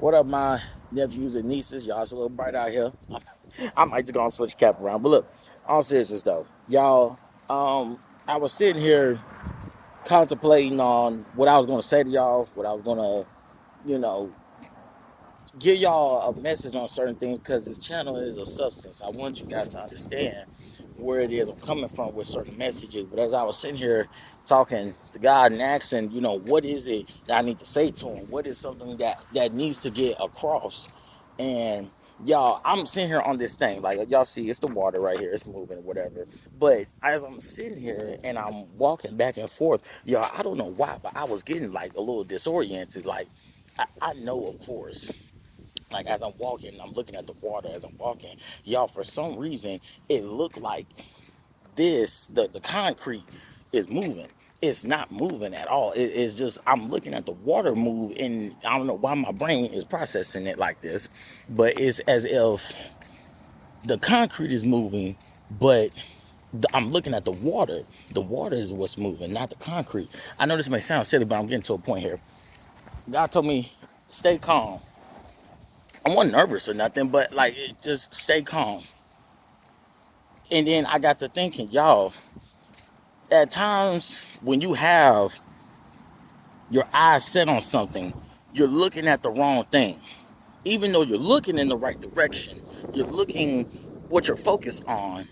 What up, my nephews and nieces? Y'all, it's a little bright out here. I might just go and switch the cap around. But look, all seriousness though, y'all, I was sitting here contemplating on what I was going to say to y'all, what I was going to, you know, give y'all a message on certain things because this channel is a substance. I want you guys to understand where it is I'm coming from with certain messages. But as I was sitting here talking to God and asking, what is it that I need to say to him? What is something that needs to get across? And y'all, I'm sitting here on this thing. Like y'all see, it's the water right here. It's moving or whatever. But as I'm sitting here and I'm walking back and forth, y'all, I don't know why, but I was getting like a little disoriented. Like I know, of course, like as I'm walking, I'm looking at the water as I'm walking. Y'all, for some reason, it looked like the concrete is moving. It's not moving at all. It's just I'm looking at the water move, and I don't know why my brain is processing it like this, but it's as if the concrete is moving, but I'm looking at the water. The water is what's moving, not the concrete. I know this may sound silly, but I'm getting to a point here. God told me, stay calm. I wasn't nervous or nothing, but like, just stay calm. And then I got to thinking, y'all, at times when you have your eyes set on something, you're looking at the wrong thing. Even though you're looking in the right direction, you're looking, what you're focused on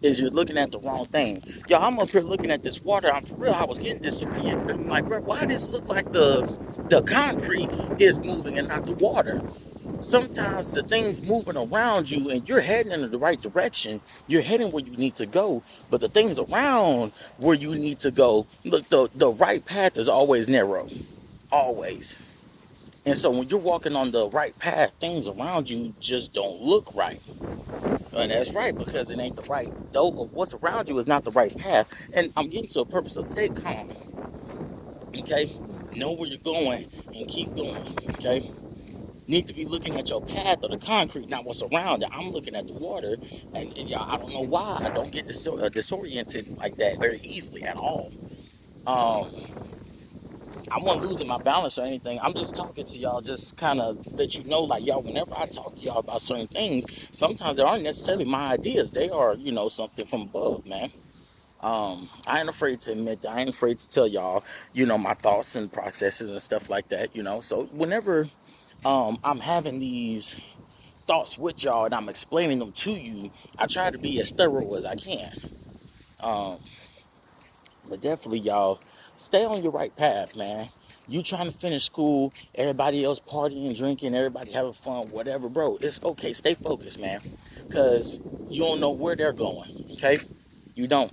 is you're looking at the wrong thing. Y'all, I'm up here looking at this water. I'm for real, I was getting disoriented. I'm like, bro, why does this look like the concrete is moving and not the water? Sometimes the things moving around you and you're heading in the right direction, you're heading where you need to go, but the things around where you need to go, look, the right path is always narrow, always. And so when you're walking on the right path, things around you just don't look right. And that's right, because it ain't the right, though what's around you is not the right path. And I'm getting to a purpose of stay calm, okay? Know where you're going and keep going, okay? Need to be looking at your path or the concrete, not what's around it. I'm looking at the water, and y'all, I don't know why I don't get disoriented like that very easily at all. Um, I wasn't losing my balance or anything. I'm just talking to y'all, just kind of let you know, like y'all. Whenever I talk to y'all about certain things, sometimes they aren't necessarily my ideas. They are, something from above, man. I ain't afraid to admit that. I ain't afraid to tell y'all, my thoughts and processes and stuff like that. So whenever I'm having these thoughts with y'all and I'm explaining them to you, I try to be as thorough as I can. Um, but definitely, y'all, stay on your right path, man. You trying to finish school, everybody else partying, drinking, everybody having fun, whatever, bro. It's okay. Stay focused, man, because you don't know where they're going. Okay, you don't,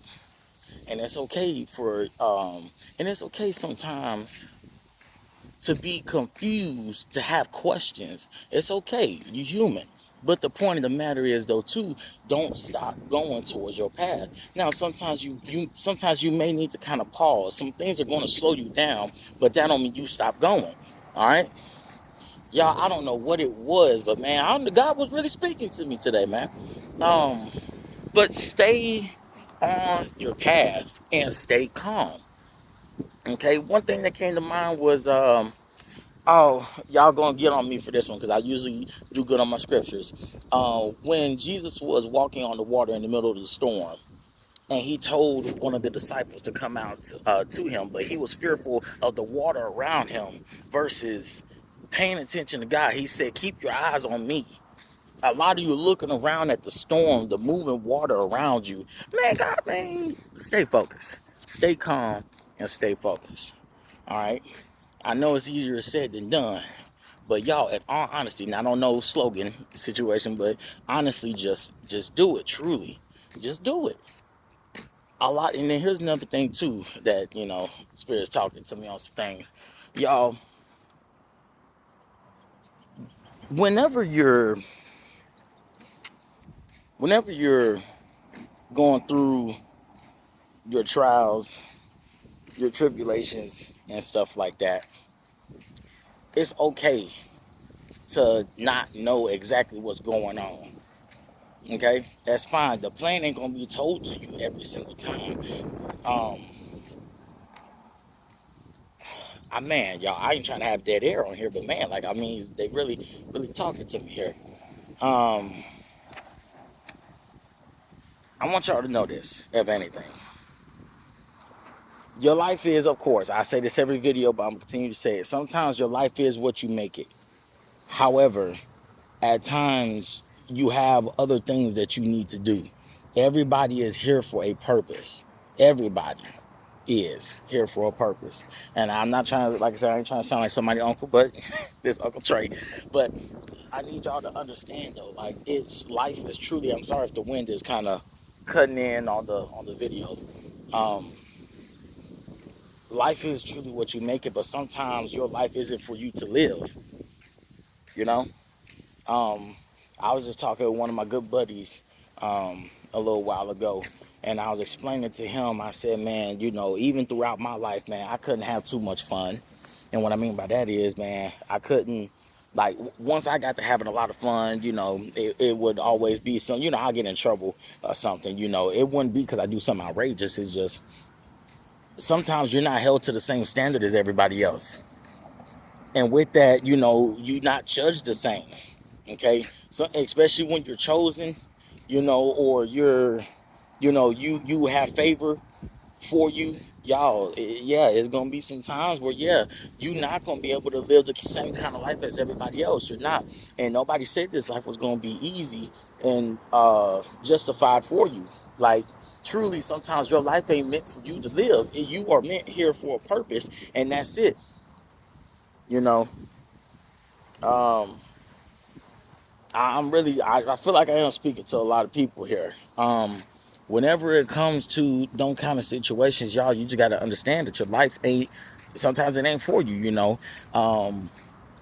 and it's okay and it's okay sometimes to be confused, to have questions. It's okay. You're human. But the point of the matter is though too, don't stop going towards your path. Now sometimes you may need to kind of pause. Some things are going to slow you down, but that don't mean you stop going. All right? Y'all, I don't know what it was, but man, God was really speaking to me today, man. Um, but stay on your path and stay calm. Okay, one thing that came to mind was oh, y'all gonna get on me for this one because I usually do good on my scriptures. When Jesus was walking on the water in the middle of the storm, and he told one of the disciples to come out to him, but he was fearful of the water around him versus paying attention to God. He said, "Keep your eyes on me." A lot of you looking around at the storm, the moving water around you. Man, God, man, stay focused, stay calm, and stay focused. All right. I know it's easier said than done, but y'all, in all honesty, and I don't know slogan situation, but honestly, just do it. Truly, just do it. A lot, and then here's another thing too that Spirit's talking to me on some things, y'all. Whenever you're, whenever you're going through your trials, your tribulations, and stuff like that, it's okay to not know exactly what's going on. Okay, that's fine. The plan ain't gonna be told to you every single time. Um, Man, y'all, I ain't trying to have dead air on here, but man, like, I mean, they really, really talking to me here. Um, I want y'all to know this, if anything. Your life is, of course, I say this every video, but I'm gonna continue to say it. Sometimes your life is what you make it. However, at times you have other things that you need to do. Everybody is here for a purpose. Everybody is here for a purpose. And I'm not trying to, like I said, I ain't trying to sound like somebody's uncle, but this Uncle Trey. But I need y'all to understand though, like, it's life is truly, I'm sorry if the wind is kind of cutting in on the video. Um, Life is truly what you make it, but sometimes your life isn't for you to live, you know? Um, I was just talking with one of my good buddies a little while ago, and I was explaining to him, I said, man, you know, even throughout my life, man, I couldn't have too much fun. And what I mean by that is, man, I couldn't, like, once I got to having a lot of fun, you know, it would always be some, you know, I'll get in trouble or something, you know. It wouldn't be because I do something outrageous. It's just sometimes you're not held to the same standard as everybody else. And with that, you know, you not judged the same. Okay. So especially when you're chosen, you know, or you're, you know, you have favor for you, y'all. Yeah, it's gonna be some times where, yeah, you're not gonna be able to live the same kind of life as everybody else. You're not. And nobody said this life was gonna be easy and justified for you. Like, truly, sometimes your life ain't meant for you to live. You are meant here for a purpose, and that's it. You know. um I'm really, I feel like I am speaking to a lot of people here. Whenever it comes to those kind of situations, y'all, you just got to understand that your life ain't, sometimes it ain't for you, you know. Um,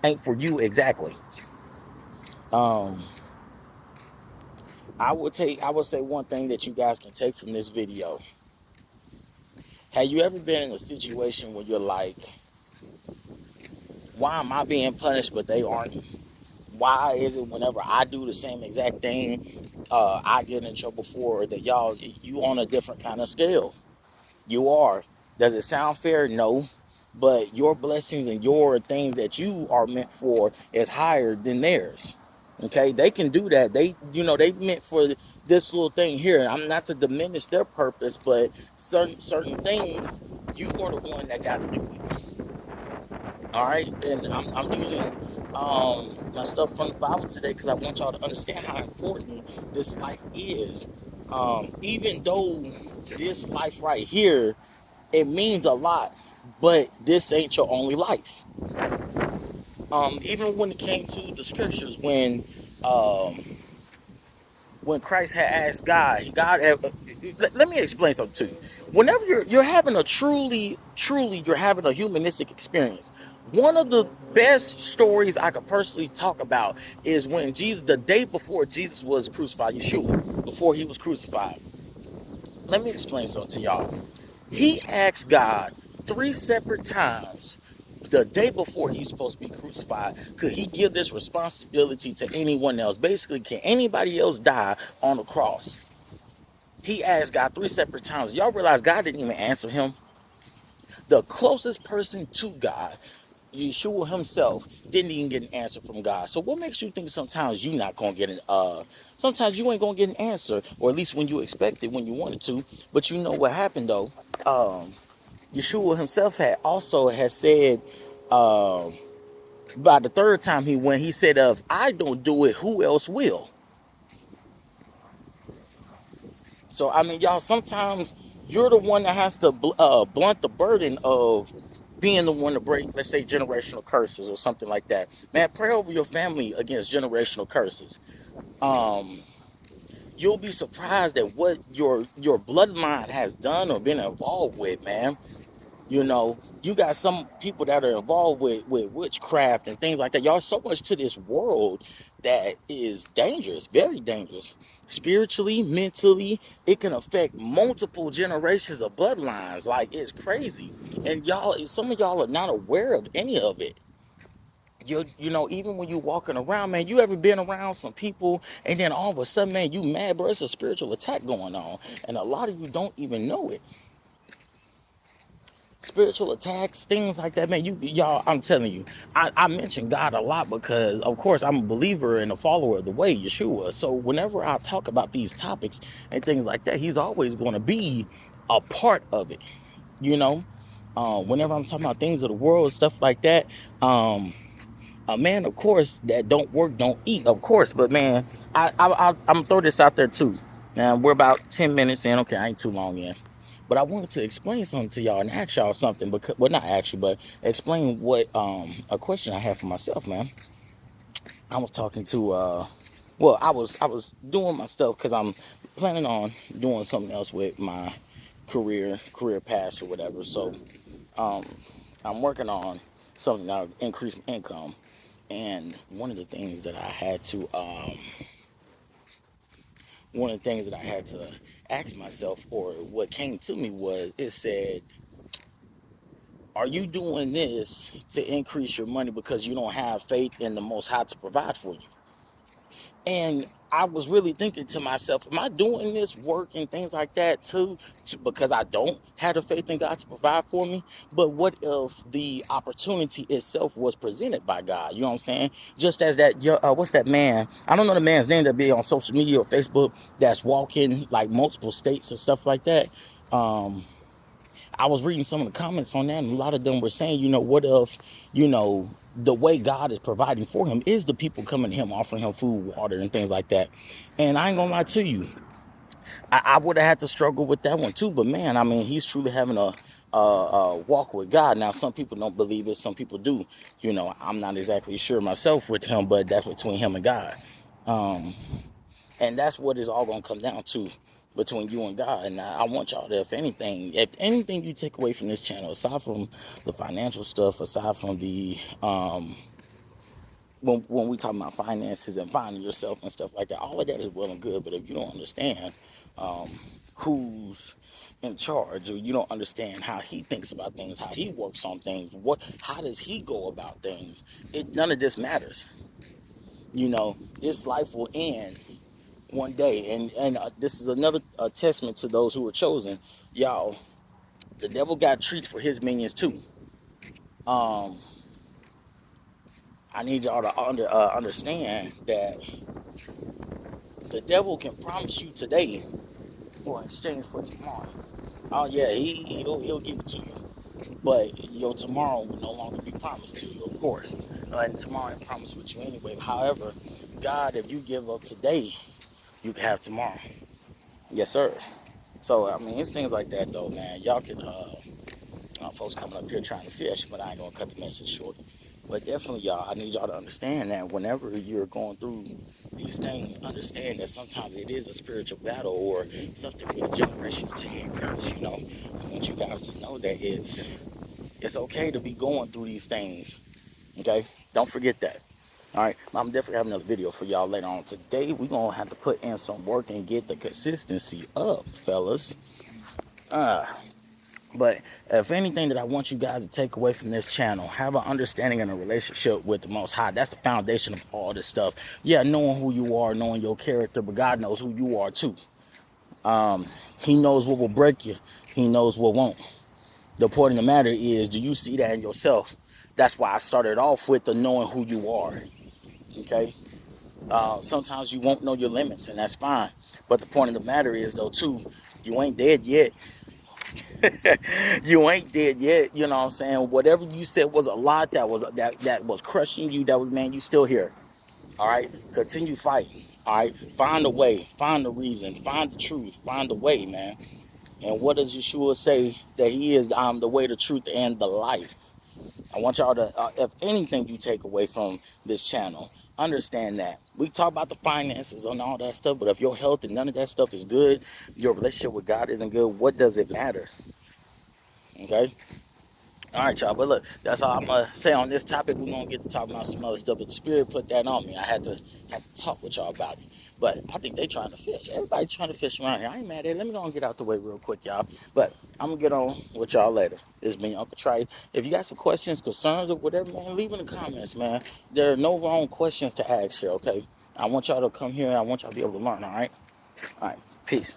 ain't for you exactly. Um, I would say one thing that you guys can take from this video. Have you ever been in a situation where you're like, why am I being punished but they aren't? Why is it whenever I do the same exact thing, I get in trouble for it, that y'all, you on a different kind of scale? You are. Does it sound fair? No. But your blessings and your things that you are meant for is higher than theirs. Okay, they can do that. They, you know, they meant for this little thing here. I'm not to diminish their purpose, but certain things, you are the one that got to do it. All right, and I'm using my stuff from the Bible today because I want y'all to understand how important this life is. Even though this life right here, it means a lot, but this ain't your only life. Even when it came to the scriptures, um, when Christ had asked let me explain something to you. Whenever you're having a truly you're having a humanistic experience. One of the best stories I could personally talk about is when Jesus, the day before Jesus was crucified, Yeshua, before he was crucified. Let me explain something to y'all. He asked God 3 separate times the day before he's supposed to be crucified, could he give this responsibility to anyone else? Basically, can anybody else die on the cross? He asked God 3 separate times. Y'all realize God didn't even answer him? The closest person to God, Yeshua himself, didn't even get an answer from God. So what makes you think sometimes you not gonna get sometimes you ain't gonna get an answer, or at least when you expect it, when you wanted to? But you know what happened though? Yeshua himself has said, um, by the third time he went, he said, "If I don't do it, who else will?" So I mean, y'all, sometimes you're the one that has to blunt the burden of being the one to break, let's say, generational curses or something like that. Man, pray over your family against generational curses. Um, you'll be surprised at what your bloodline has done or been involved with, man. You know, you got some people that are involved with witchcraft and things like that. Y'all, so much to this world that is dangerous, very dangerous. Spiritually, mentally, it can affect multiple generations of bloodlines. Like, it's crazy. And y'all, some of y'all are not aware of any of it. You know, even when you walking around, man, you ever been around some people and then all of a sudden, man, you mad, bro, it's a spiritual attack going on. And a lot of you don't even know it. spiritual attacks, things like that, man. Y'all, I'm telling you, I mention God a lot because, of course, I'm a believer and a follower of the way, Yeshua. So whenever I talk about these topics and things like that, he's always going to be a part of it, you know. Whenever I'm talking about things of the world and stuff like that, a man, of course, that don't work, don't eat, of course. But man, I'm gonna throw this out there too. Now we're about 10 minutes in. Okay, I ain't too long in. But I wanted to explain something to y'all and ask y'all something, because, well, not ask you, but explain what a question I have for myself, man. I was talking to well, I was doing my stuff because I'm planning on doing something else with my career path or whatever. So um, I'm working on something that'll increase my income. And one of the things that I had to ask myself, or what came to me, was it said, are you doing this to increase your money because you don't have faith in the Most High to provide for you? And I was really thinking to myself, am I doing this work and things like that because I don't have the faith in God to provide for me? But what if the opportunity itself was presented by God? You know what I'm saying? Just as that, what's that man? I don't know the man's name that be on social media or Facebook that's walking like multiple states or stuff like that. I was reading some of the comments on that, and a lot of them were saying, what if, the way God is providing for him is the people coming to him, offering him food, water, and things like that. And I ain't gonna lie to you, I would have had to struggle with that one too. But man, I mean, he's truly having a walk with God. Now, some people don't believe it, some people do. I'm not exactly sure myself with him, but that's between him and God. And that's what it's all gonna come down to, between you and God. And I want y'all to, if anything you take away from this channel, aside from the financial stuff, aside from the when we talk about finances and finding yourself and stuff like that, all of that is well and good. But if you don't understand who's in charge, or you don't understand how he thinks about things, how he works on things, how does he go about things, none of this matters. This life will end one day. And this is another testament to those who were chosen. Y'all, the devil got treats for his minions too. um I need y'all to understand that the devil can promise you today for exchange for tomorrow. Oh yeah, he'll give it to you, but your tomorrow will no longer be promised to you, of course. And tomorrow ain't promised with you anyway. However, God, if you give up today, you can have tomorrow. Yes, sir. So I mean, it's things like that though, man. Y'all can folks coming up here trying to fish, but I ain't gonna cut the message short. But definitely, y'all, I need y'all to understand that whenever you're going through these things, understand that sometimes it is a spiritual battle, or something with a generational tag curse. I want you guys to know that it's okay to be going through these things. Okay, don't forget that. All right, I'm definitely having another video for y'all later on today. We're gonna have to put in some work and get the consistency up, fellas. But if anything that I want you guys to take away from this channel, have an understanding and a relationship with the Most High. That's the foundation of all this stuff. Yeah, knowing who you are, knowing your character, but God knows who you are too. He knows what will break you. He knows what won't. The point of the matter is, do you see that in yourself? That's why I started off with the knowing who you are. Okay? Sometimes you won't know your limits, and that's fine. But the point of the matter is, though, too, you ain't dead yet. You ain't dead yet. You know what I'm saying? Whatever you said was a lot that was crushing you, man, you still here. All right, continue fighting. All right, find a way, find a reason, find the truth, find the way, man. And what does Yeshua say? That he is the way, the truth, and the life. I want y'all to, if anything you take away from this channel, understand that we talk about the finances and all that stuff, but if your health and none of that stuff is good, your relationship with God isn't good, what does it matter? Okay. All right, y'all. But look, that's all I'm gonna say on this topic. We're gonna get to talk about some other stuff, but the Spirit put that on me. I had to talk with y'all about it. But I think they trying to fish. Everybody trying to fish around here. I ain't mad at it. Let me go and get out the way real quick, y'all. But I'm gonna get on with y'all later. This has been Uncle Trey. If you got some questions, concerns, or whatever, man, leave in the comments, man. There are no wrong questions to ask here. Okay. I want y'all to come here, and I want y'all to be able to learn. All right. All right. Peace.